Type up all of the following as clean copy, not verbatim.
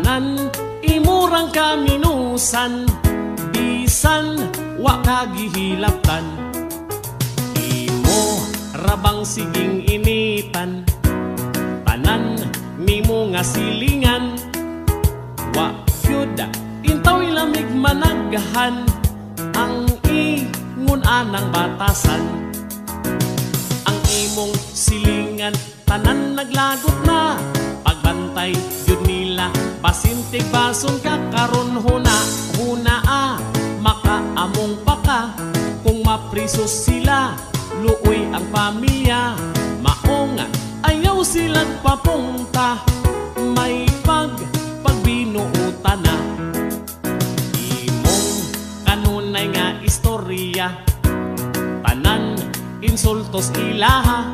tanan imurang kaminusan, bisan wa kagihilaptan. Imo rabang siging initan, tanan nimo nga silingan. Wa gyud intaw ilamig managhan, ang ingon anang batasan. Ang imong silingan tanan naglagot na, pagbantay yun nila pasintig bason ka karon huna makaamong pa ka. Kung mapriso sila luoy ang pamilya, maong ayaw silang papunta, may pagbinuutan na. Imong kanunay nga istorya, tanan insultos ilaha,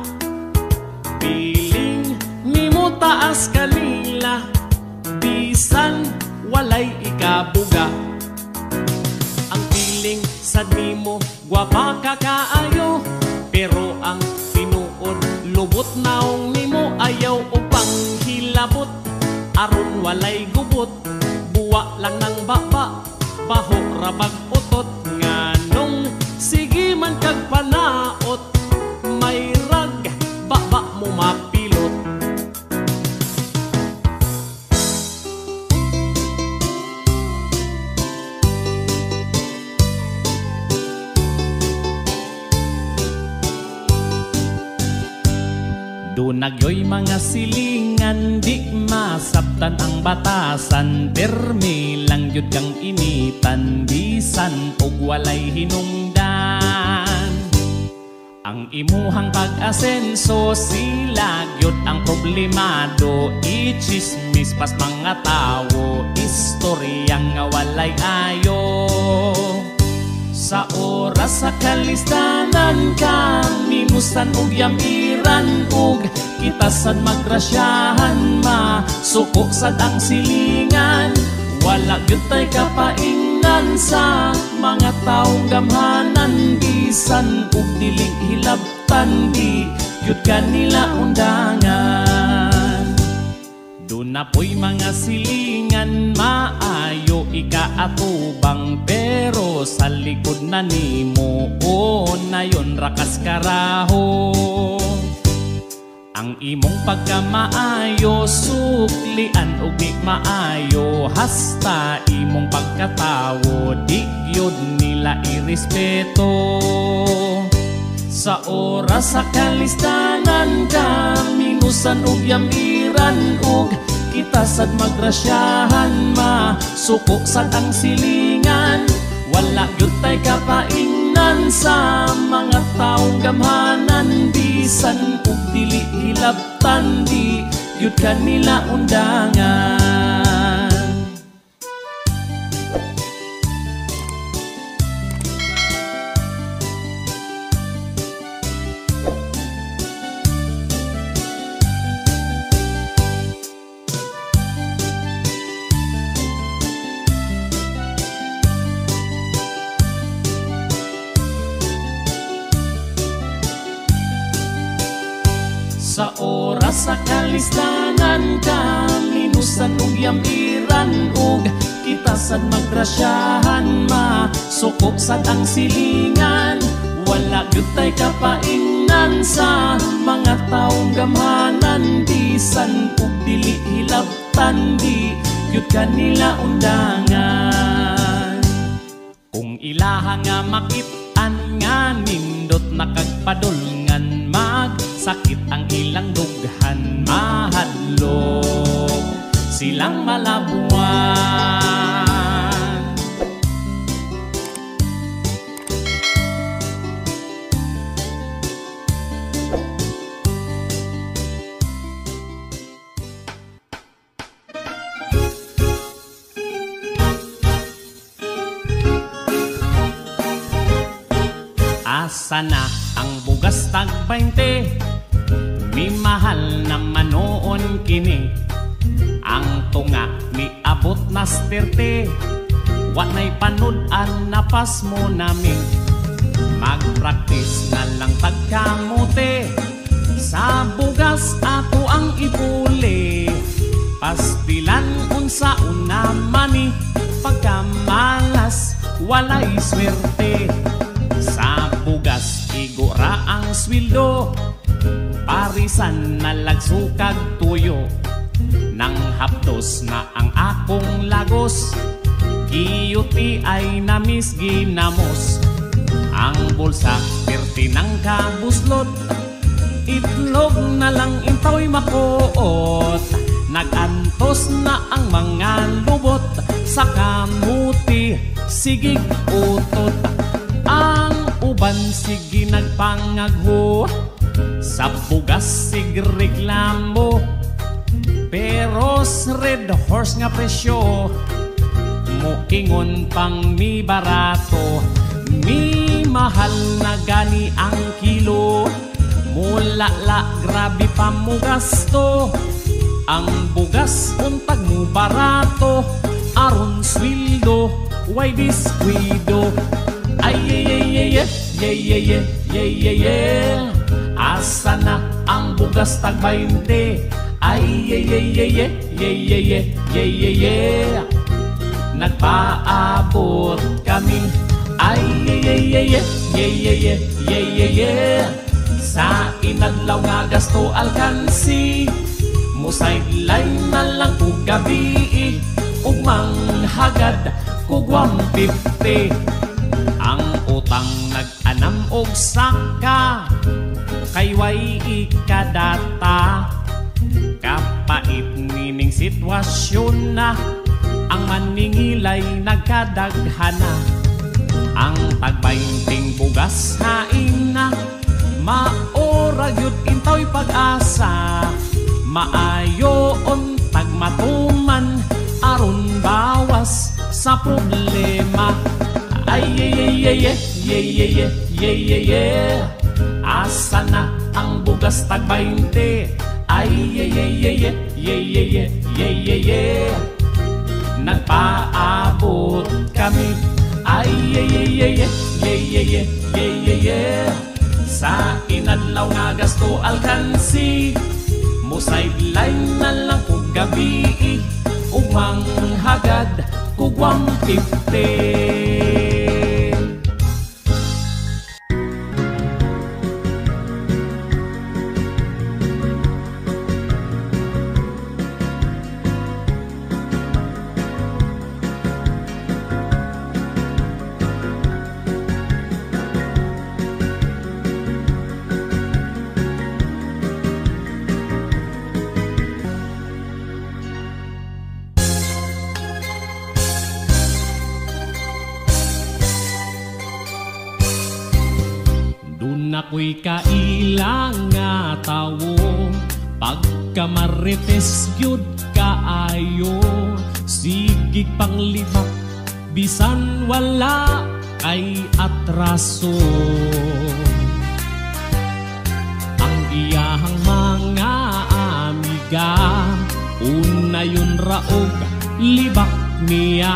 piling nimo taas kanila, bisan walay ikabuga. Ang piling sad nimo gwapa ka kaayo, pero ang tinuod lubot naong nimo ayaw upang hilabot. Aron walay gubot, buwa lang ng baba, baho rabag utot. Nganong sige man kag panaot, may rag baba mo mapilot. Dunagyoy mga silingan, di masabtan ang batasan, permi lang yun kang initan, bisan og walay hinungdan. Ang imuhang pag-asenso, sila gyud ang problemado, ichismis pas mga tawo, istoryang nga walay ayo. Sa oras sa kalistanan kami musan og yamiran ug kitasan magrasyahan, masuko sad ang silingan. Wala gyud tay kapaingnan sa mga taong gamhanan, bisan ug dili hilabtan, di gyud kanila undangan. Duna po'y mga silingan maayo ikaatubang, pero sa likod na nimo o na yon rakas karaho. Ang imong pagkamaayo suklian ug di maayo, hasta imong pagkatawo di gyud nila irespeto. Sa oras sa kalistanan kami nusan ug yamiran ug kitasad magrasyahan, masuko sad ang silingan. Wala gyud tay kapaingnan sa mga taong gamhanan, bisan ug dili hilabtan, di gyud kanila undangan. Sa oras sa kalistanan kami nusan ug yamiran ug kitasan magrasyahan, masuko sad ang silingan. Wala gyud tay kapaingnan sa mga taong gamhanan, bisan ug dili hilabtan, di gyud kanila undangan. Kung ilaha nga makit-an nga nindot nakagpadulngan, magsakit ang ilang dughan, mahadlok silang malabuan. Asa na ang bugas tag 20, mi mahal na manoon kini. Ang tunga mi abot na 30, wanay panudan na pas mo namin. Magpraktis na lang pagkamuti, sa bugas ako ang ipuli. Pastilan sa una mani, pagkamalas walay swerte. Sa bugas igura ang swildo, parisan na lagsukag tuyo. Nang hapdos na ang akong lagos, kiyuti ay namis ginamos. Ang bulsa perti ng kabuslot, itlog na lang intoy makuot. Nagantos na ang mga lubot, sa kamuti sigig utot. Ang uban sige nagpangagho, sa bugas sig reklamo. Pero red horse nga presyo, mukingon pang mi barato. Mi mahal na gani ang kilo, mulala grabe pa mo gasto. Ang bugas untag mo barato, aron swildo way disquido. Ay asa na ang bugas tag 20. Ay nagpaabot kami. Ay sa inadlaw nga gasto alkansi, musideline na lang kung gabi, ug manghagad kung 150. Ang utang nag-anam og saka, kay way ikadata. Kapait nining sitwasyon na, ang maningilay nagkadaghana. Ang tagbainting bugas hain na, maora yun intoy pag-asa. Maayoon tagmatuman, aron bawas sa problema. Ay asa na ang bugas tag 20. Ay nagpaabot kami. Ay sa inadlaw nga gasto alkansi, musideline na lang kung gabi, ug manghagad kung 150. Ako'y kailang nga tawo, pagka marites gyud kaayo. Sigig panglibak, bisan wala kay atraso. Ang iyahang mga amiga, una yun raog libak niya.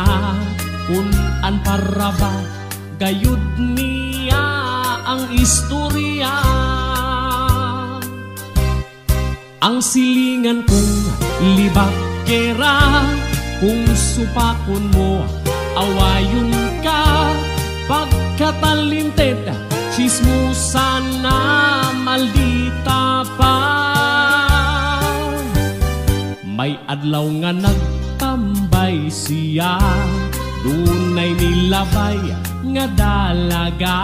Kunan para ba gayud niya ang istorya. Ang silingan kong libakera, kung supakon mo awayon ka. Pagkatalinted chismusan na maldita pa. May adlaw nga nagtambay siya, dunay nilabay nga dalaga.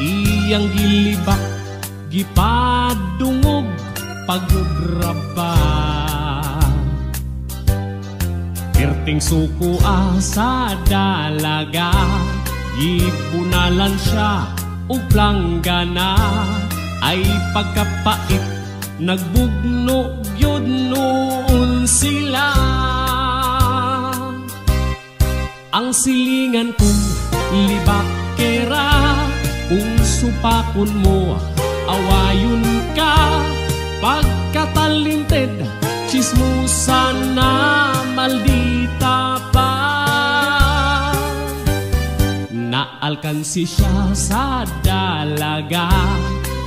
Iyang gilibak, gipadungog, pagugraba. Perting suko sa dalaga, gipunalan siya ug planggana. Ay pagkapait, nagbugno gyud noon sila. Ang silingan kong libakera, kung supakon mo awayon ka. Pagkatalinted chismusan na maldita pa. Naalkansi siya sa dalaga,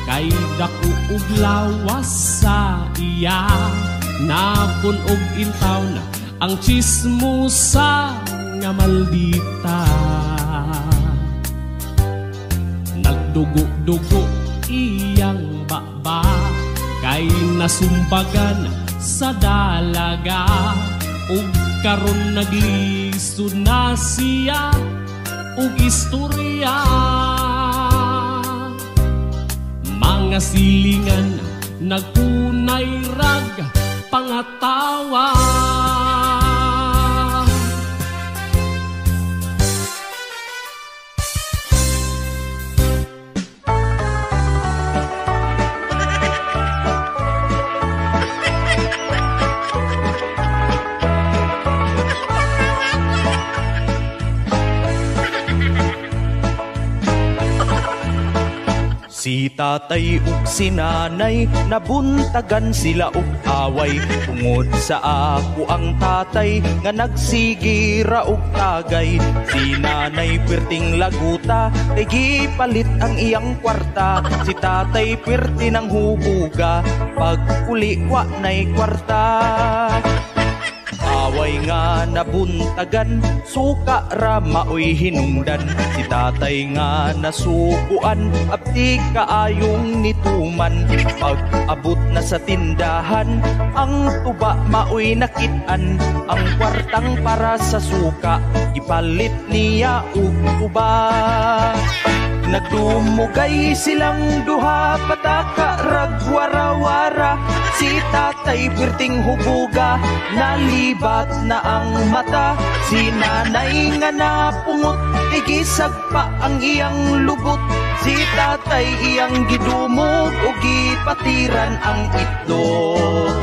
kay dako ug lawas sa iya. Napun og intaw na ang chismosa nga maldita. Nagdugo-dugo iyang baba, kay nasumbagan sa dalaga. Ug karon naglisod na siya ug istorya. Mga silingan nagpunay rag pangatawa. Si tatay ug si nanay nabuntagan sila ug away. Tungod sa ako ang tatay nga nagsigira ug tagay. Si nanay perting laguta kay gipalit ang iyang kwarta. Si tatay perti ng hubuga pag uli wa nay kwarta. Away nga nabuntagan, suka ra maoy hinungdan. Si tatay nga nasubuan, abdi kaayong nituman. Pag abot na sa tindahan, ang tuba maoy nakitaan. Ang kwartang para sa suka, ipalit niya ug tuba. Nagdumugay silang duha, pataka rag wara-wara. Si tatay perting hubuga, nalibat na ang mata. Si nanay nga napungot, igisag pa ang iyang lubot. Si tatay iyang gidumog, o gipatiran ang itlog.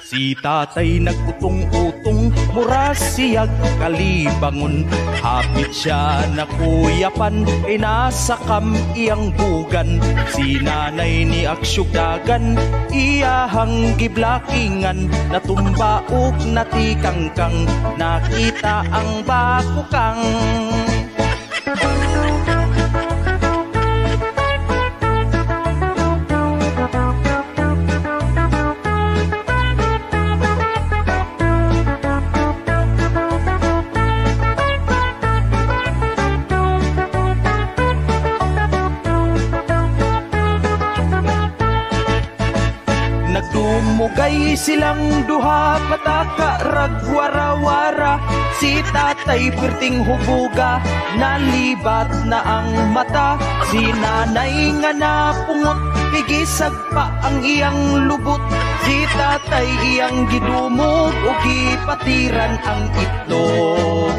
Si tatay nagutong-utong, mura siyag kalibangon. Hapit siya na kuyapan, kay nasa kam iyang bugan. Si nanay ni aksyugdagan, iyahang giblakingan. Natumbaok natikangkang, nakita ang bakukang. Dumugay silang duha, pataka rag wara-wara. Si tatay perting hubuga, nalibat na ang mata. Si nanay nga napungot, igisag pa ang iyang lubot. Si tatay iyang gidumog, o gipatiran ang itlog.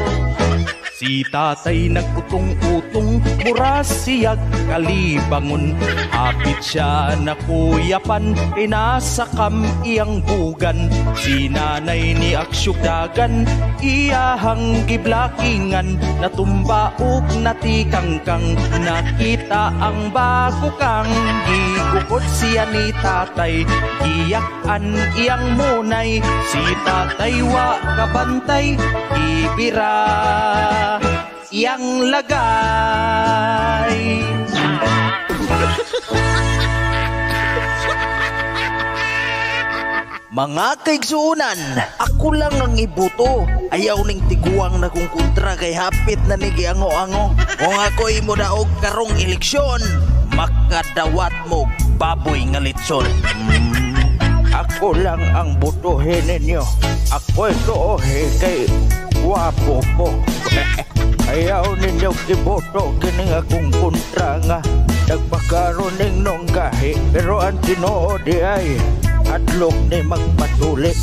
Si tatay nagutong-utong, mura siyag kalibangon. Hapit siya na kuyapan, kay nasa kam iyang bugan. Si nanay ni aksyugdagan, iyahang giblakingan. Natumbaok natikangkang, nakita ang bakukang. Gigukod siya ni tatay, giyakan iyang munay. Si tatay wa kabantay, ibira iyang lagay. Mga kaigsuunan, ako lang ang ibuto. Ayaw ning tiguang na kung kontra kay hapit na nigi ango-ango. Kung ako'y mo daog karong eleksyon, makadawat mo baboy nga litson. Ako lang ang butuhin ninyo. Ako'y tuohe kay wapo ko. Ayaw ninyo iboto kining akong kontra nga. Nagpakaroon ning nonggahi, pero ang Tinoo di ay hadlok ni magpatulik.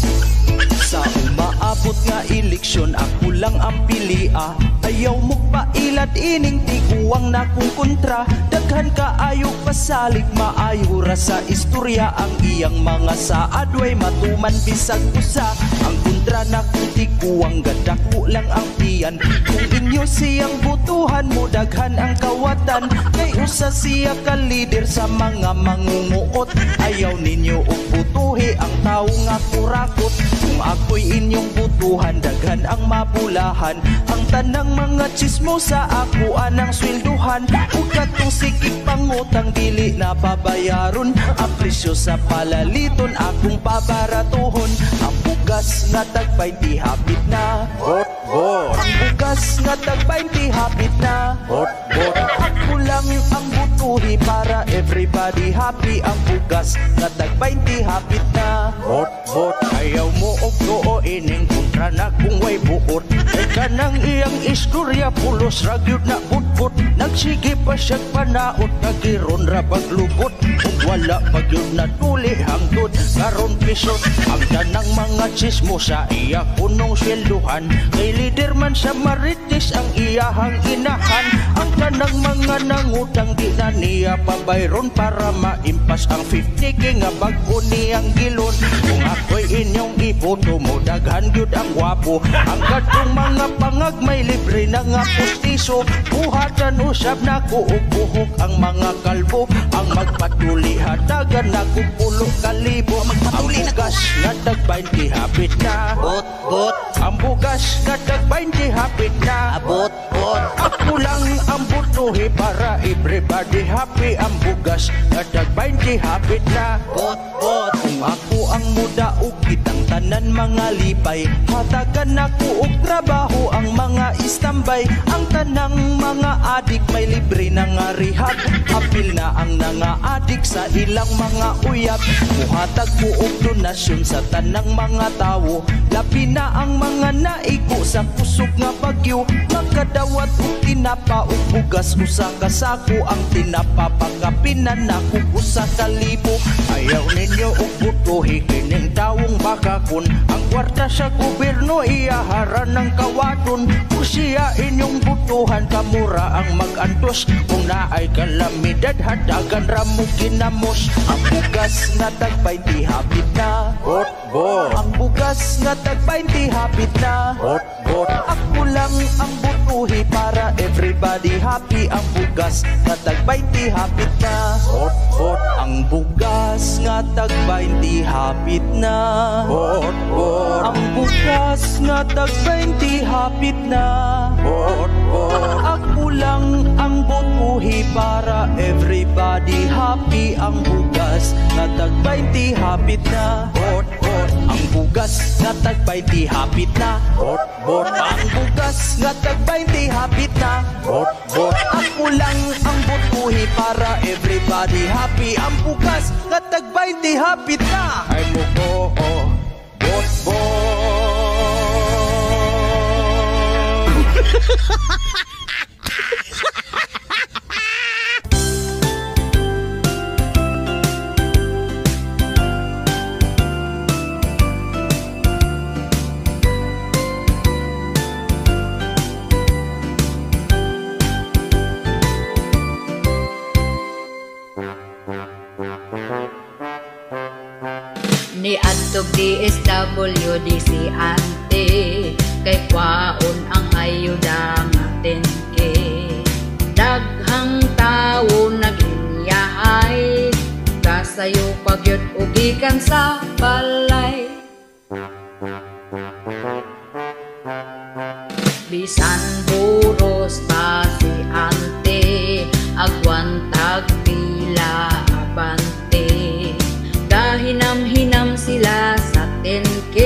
Sa umaabot nga eleksyon, ako lang ang pilia. Ayaw mo pa ilad ining tiguang na kung kontra. Daghan ka ayaw pasalig, maayo ra sa istorya. Ang iyang mga saad way matuman bisag usa. Ang kontra na kung tiguang, gadako lang ang tiyan. Kung inyo siyang butuhan mo, daghan ang kawatan. Kay usa siya ka leader sa mga mangumuot. Ayaw ninyo og butuhi ang tao nga kurakot. Kung ako'y inyong butuhan, daghan ang mabulahan. Ang tanang mga chismo sa ako anang swelduhan. Ug katong sikip pangutang dili na babayaron. Ang presyo sa palaliton akong pabaratuhon. Ang bugas bugas nga tag-20 hapit na. Bot, bot. Ang bugas nga tag-20 hapit na. Bot, bot. Ako lang ang butuhi para everybody happy. Ang bugas nga tag-20 hapit na. Bot, bot. Ayaw mo og tuo ining kontra na kung way buot. Kay kanang iyang istorya pulos ragyod na butbut. Nagsige pa siya panaot kagiron ra paglubot. Kung wala pagyod na tuli hangtod karon pisot. Ang tanang mga chismo sa iya punong swelduhan. Kay leader man sa Marites ang iyahang inahan. Ang tanang mga nangutang di na niya pabayron para maimpas ang 50k nga bag-o niyang gilon. Kung ako'y inyong iboto mo daghan gyud ang gwapo. Ang kadtong mga pangag may libre na nga pustiso. Buhatan usab na kuog buhok ang mga kalbo. Ang magpatuli hatagan na kupulo kalibo. Ang bugas nga tag-20 hapit na. Bot, bot, Ang bugas nga tag-20 hapit na. abot, bot. Ako lang ang butuhi para everybody happy. Ang bugas nga tag-20 hapit na. Bot, bot, Kung ako ang muda o kitang tanan mga lipay, hatagan ako og trabaho ang mga istambay. Ang tanang mga adik may libre na nga rehab. Apil na ang nga adik sa ilang mga uyab. Muhatag ko og donasyon sa tanang mga tawo. Labi na ang mga naiko sa kusog nga bagyo. Makadawat og tinapa og bugas usa ka sako. Ang tinapa pagkapinan ako usa ka libo. Ayaw ninyo og butuhi kining tawong bakakon. Ang kwarta sa gobyerno iyaharan ng kawaton. Kung siya inyong butuhan kamura ang mag-antos. Kung naay kalamidad hatagan ra mo kinamos. Ang bugas nga tag-20 hapit na. Bot, bot. Ang bugas nga tag-20 hapit na. Bot, bot. Ako lang ang butuhi para everybody happy. Ang bugas nga tag-20 hapit na. Bot, bot. Ang bugas nga tag-20 hapit na. Bot, bot. Ang bugas nga tag-20 hapit na. Bot, bot. Ako lang ang butuhi para everybody happy. Ang bugas nga tag-20 hapit na. Bot, bot. Ang bugas nga tag-20 hapit na. Bot, bot. Ang bugas nga tag-20 hapit na. Bot, bot. Ako lang ang butuhi para everybody happy. Ang bugas nga tag-20 hapit na. Ay mo ko, oh. Bot, bot. Ni adtog DSWD si ante kay kwaon ang ayuda nga 10K. Daghang tawo naginyahay kasayo pagyud og gikan sa balay. Bisan buros pa si ante agwantag pila abante. Hinam-hinam sila sa 10K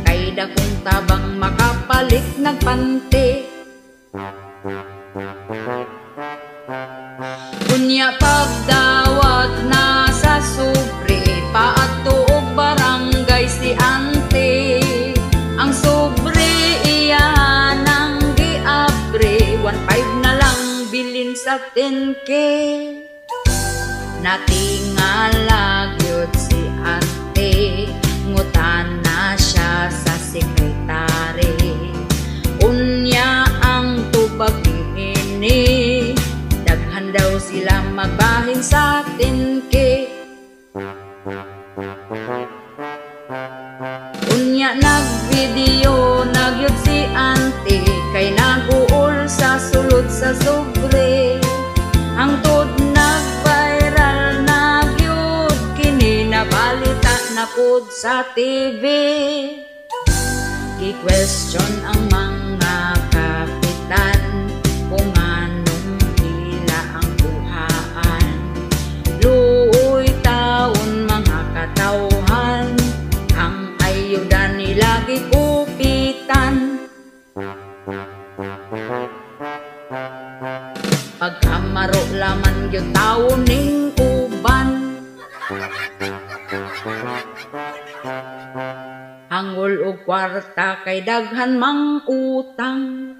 kay dakong tabang makapalit nagpante. Kunya pagdawat na sa sobre paadto og barangay si ante. Ang sobre iya nang giabre 1.5 na lang bilin sa 10K. Natingala gyud si ante, ngutana siya sa sekretary. Unya ang tubag niini, daghan daw sila magbahin sa 10K. Unya nagvideo nagyud si ante, kay naguol sa sulod sa sobre. Ang tod nag-viral na gyud kini nabalita na pud sa TV. Ki-question ang mga kapitan kung anong hila ang buhaan. Luoy taon mga katawhan, ang ayudan ako'y lagi kupitan. Pagkamaro laman yung tao ning uban, hangol o kwarta kay daghan mang utang.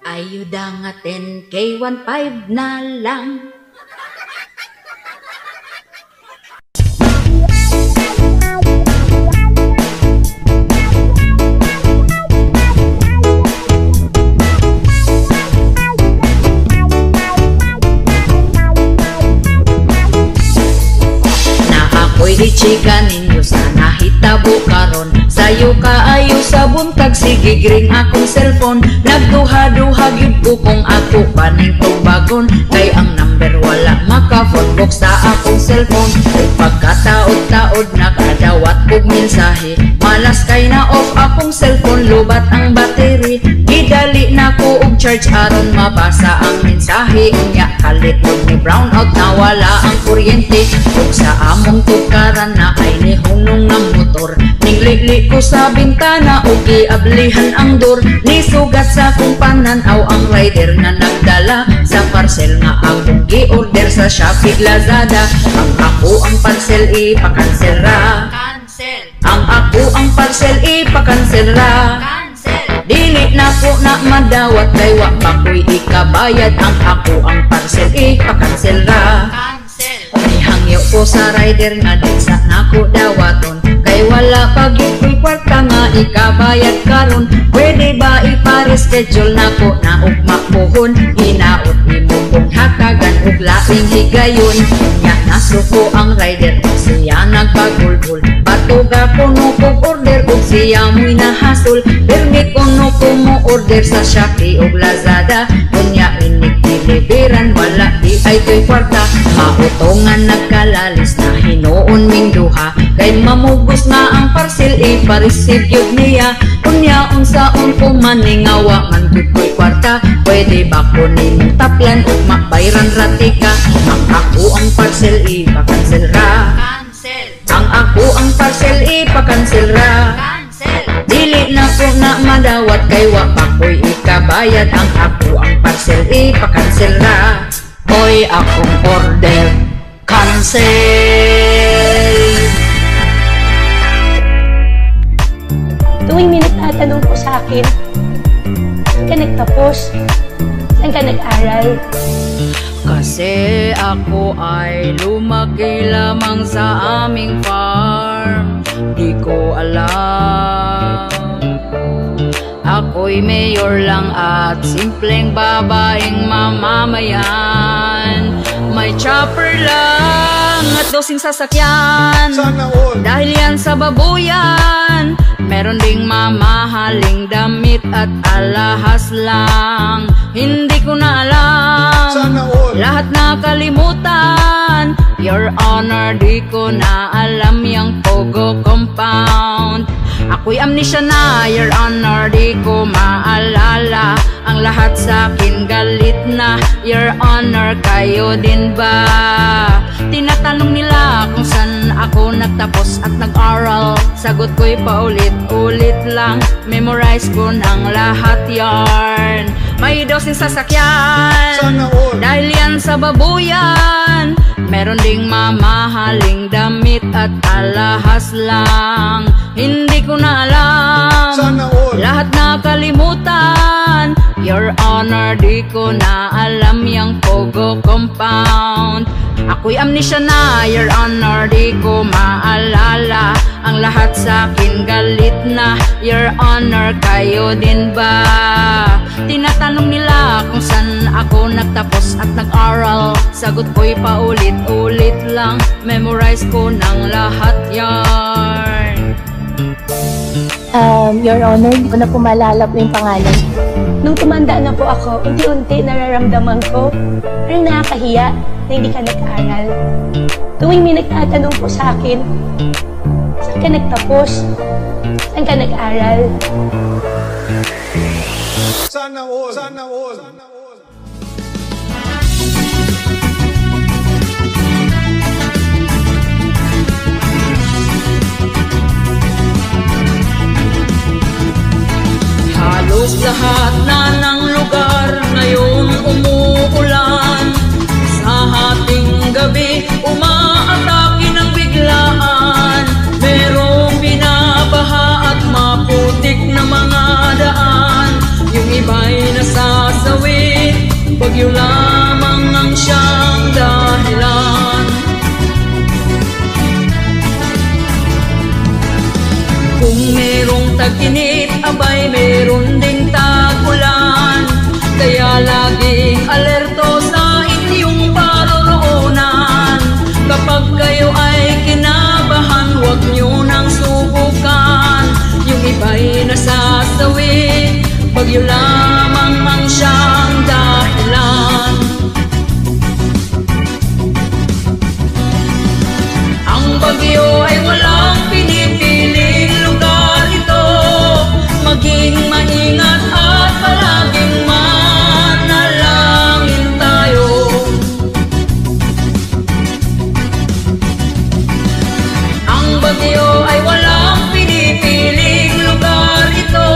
Ayuda nga 10K 1.5 na lang. Pwede chika ninyo sana hitabo karon. Sayo kaayo sa buntag, sige gring akong cellphone. Nagduha-duha gyud ko kung ako paning tubagon. Kay ang number wala maka-phone box sa akong cellphone. Kay pagkataod-taod nakadawat kog mensahe. Malas kay na off akong cellphone, lubat ang battery. Gidali na ko og charge aron mabasa ang mensahe. Unya kalit ni brown out na wala ang kuryente. Kung sa among tukaran na ay nihunong ng motor. Ninglili ko sa bintana o giablihan ang door. Nisugat sa kong pananaw ang rider nga nagdala sa parcel nga akong gi-order sa Shopee Lazada. Ang ako ang parcel ipakansel ra. Ang ako ang parcel ipakansel ra. Dili na ko na madawat kay wa pa ko'y ikabayad. Ang ako ang parcel ipakansel ra. Hangyo ko sa rider nga din sa nako dawaton. Kay wala pag iko'y kwarta nga ikabayad karon. Pwede ba ipareschedule nako na ugma pohon? Hinaot imo kong hatagan ug laing higayon. Nya nasuko ang rider ug siya nagbagulgul. Patuga ko no kog order ug siya mo'y nahasol. Permit ko no ko mo order sa Shopee ug Lazada. Kunya inig deliveran wala di ay to'y kwarta. Mautongan nagkalalis na hinuon ming duha. Kay mamugos nga ang parcel ipareceive yun niya. Unya unsaon ko maningawa man gud ko'y kwarta. Pwede ba ko nimong taplan ug mabayran ratika? Ang ako ang parcel ipakansel ra. Ang ako ang parcel ipakansel ra. Dili na ko na madawat kay wa pa ko'y ikabayad. Ang ako ang parcel ipakansel ra. Hoy akong order cancel. Tuwing may nagtatanong po sa akin, saan ka nagtapos? Saan ka nag-aral? Kasi ako ay lumaki lamang sa aming farm. Di ko alam, ako'y mayor lang at simpleng babaeng mamamayan. May chopper lang at dosing sasakyan. Dahil yan sa babuyan. Meron ding mamahaling damit at alahas lang. Hindi ko na alam, lahat nakalimutan. Your Honor, di ko na alam yung Pogo Compound. Ako'y amnesia na, Your Honor, di ko maalala. Ang lahat sa akin galit na, Your Honor, kayo din ba? Tinatanong nila kung saan ako nagtapos at nag-aral. Sagot ko'y paulit-ulit lang, memorize ko ng lahat yarn. May dosing sasakyan, dahil yan sa babuyan. Meron ding mamahaling damit at alahas lang. Hindi ko na alam, lahat nakalimutan. Your Honor, di ko na alam yung Pogo Compound. Ako'y amnesia na, Your Honor, di ko maalala. Ang lahat sa akin galit na, Your Honor, kayo din ba? Tinatanong nila kung saan ako nagtapos at nag-aral. Sagot ko'y paulit-ulit lang, memorize ko ng lahat yarn. Your Honor, hindi ko na po maalala po yung pangalan. Nung tumanda na po ako, unti-unti nararamdaman ko, parang nakakahiya na hindi ka nag-aaral. Tuwing may nagtatanong po sa akin, saan ka nagtapos? Saan ka nag-aaral? Sana all. Sana all. Lahat na ng lugar ngayon umuulan. Sa hating gabi umaatake ng biglaan. Merong binabaha at maputik na mga daan. Yung iba'y nasasawit, bagyo lamang ang siyang dahilan. Kung merong tag-init, abay meron ding tag-ulan. Kaya laging alerto sa inyong paroroonan. Kapag kayo ay kinabahan, huwag nyo nang subukan. Yung iba'y nasasawit, bagyo lamang ang siyang dahilan. Ang bagyo ay walang pinipiling lugar ito. Maging maingat at palaging manalangin tayo. Ang bagyo ay walang pinipiling lugar ito.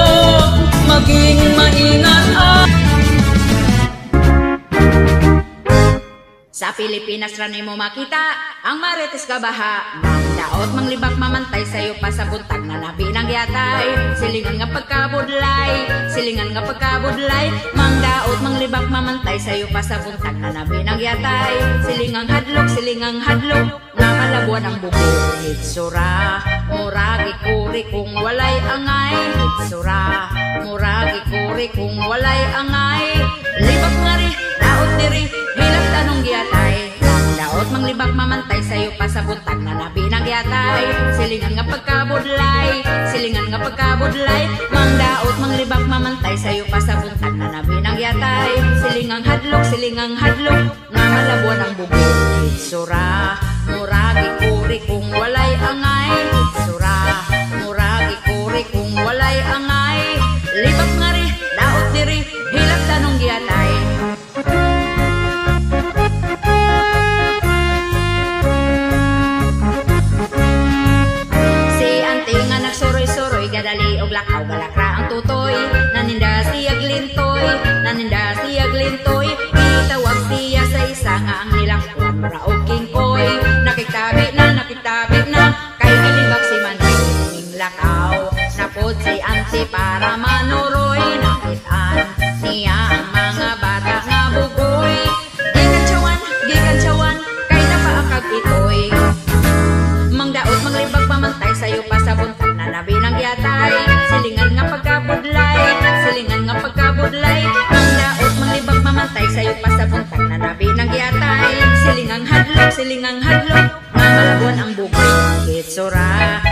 Maging maingat at sa Pilipinas ranay mo makita ang marites ka baha. Daot manglibak mamantay sayo pa sa buntag na nabi ng yatay. Silingan nga pagkabudlay, silingan nga pagkabudlay. Mangdaot manglibak mamantay sayo pa sa buntag na nabi ng yatay. Silingang hadlok nga malabuan ang bubog. Hitsura, muragi kuri kung walay angay. Hitsura, muragi kuri kung walay angay. Libak nga ri, daot diri, hilap tanong giyatay. Daot manglibak mamantay sayo pa sa buntag na nabi ng yatay. Silingan nga pagkabudlay, silingan nga pagkabudlay. Mangdaot manglibak mamantay sayo pa sa buntag na nabi ng yatay. Silingang hadlok nga malabuan ang bubog. Hitsura, muragi kuri kung walay angay. Hitsura, muragi kuri kung walay angay. Libak nga ri, daot diri, hilap tanong giyatay. Gadali og lakaw galakra ang tutoy. Naninda siyag lintoy, naninda siyag lintoy. Itawag siya sa isa nga ang nilakon para og kingkoy. Nakitabi na kay gilibak si Manring lakaw. Napod si Auntie para manuroy. Nakitaan niya ang mga bata nga bugoy. Gikan tiyawan kay napaakag itoy. Mangdaot manglibak mamantay sayo pa sa buntag na nabi ng yatay. Silingan nga pagkabudlay, silingan nga pagkabudlay. Mangdaot manglibak mamantay sayo pa sa buntag na nabi ng yatay. Silingang hadlok nga malabuan ang bugoy. Hitsura,